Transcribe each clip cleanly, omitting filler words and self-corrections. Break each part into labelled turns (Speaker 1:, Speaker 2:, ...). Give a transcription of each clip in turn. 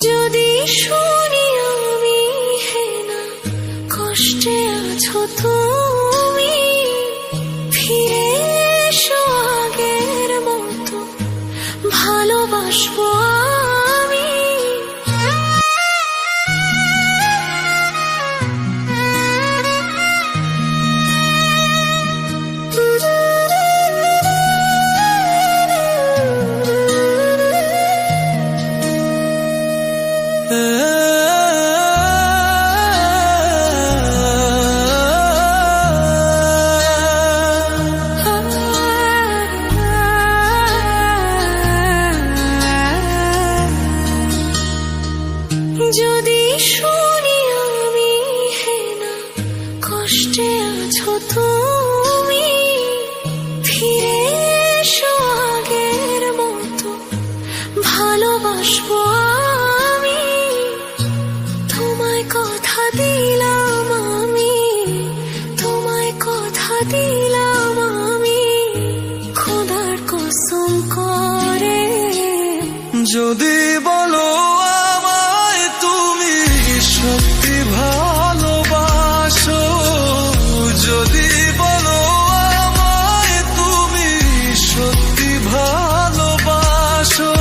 Speaker 1: যদি শুনি আমি হেনা কষ্টে আছো তুমি, ফিরে এসো আগের মতো ভালোবাসবো আমি। যদি শুনি আমি হেনা কষ্টে আছো তুমি, ফিরে এসো আগের মতো ভালোবাসবো আমি। তোমায় কথা দিলাম আমি, তোমায় কথা দিলাম আমি, খোদার কসম করে।
Speaker 2: যদি বলো আমায় তুমি সত্যি ভালোবাসো, যদি বলো আমায় তুমি সত্যি ভালোবাসো,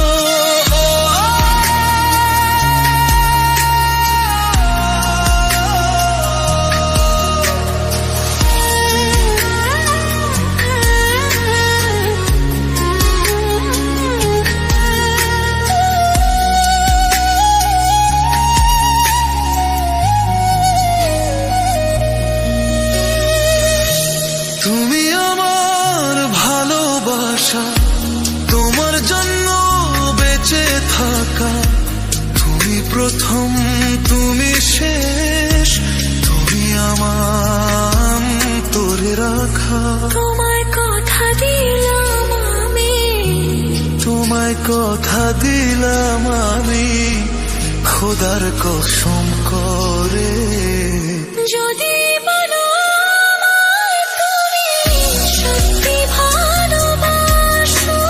Speaker 2: তুমি আমার ভালোবাসা, তোমার জন্য বেঁচে থাকা, তুমি প্রথম তুমি শেষ, তুমি আমার তোরে রাখা।
Speaker 1: তোমায় কথা দিলাম আমি,
Speaker 2: তোমায় কথা দিলাম আমি, খোদার কসম করে।
Speaker 1: যদি বলো আমায় তুমি সত্যি ভালোবাসো,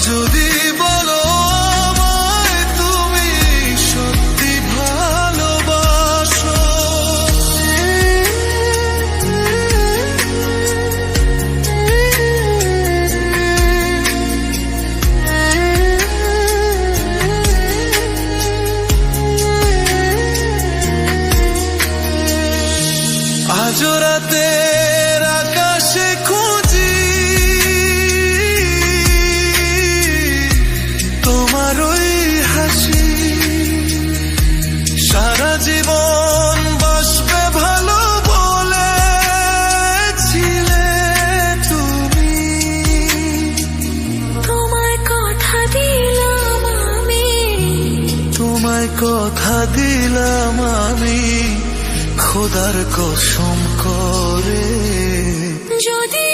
Speaker 2: যদি বলো আমায় তুমি সত্যি ভালোবাসো, আজ রাতের আকাশে খুঁজি তোমার ওই হাসি, সারা জীবন বাসবে ভালো বলেছিলে তুমি।
Speaker 1: তোমায় কথা দিলাম আমি,
Speaker 2: তোমায় কথা দিলাম আমি, খোদার কসম করে।
Speaker 1: যদি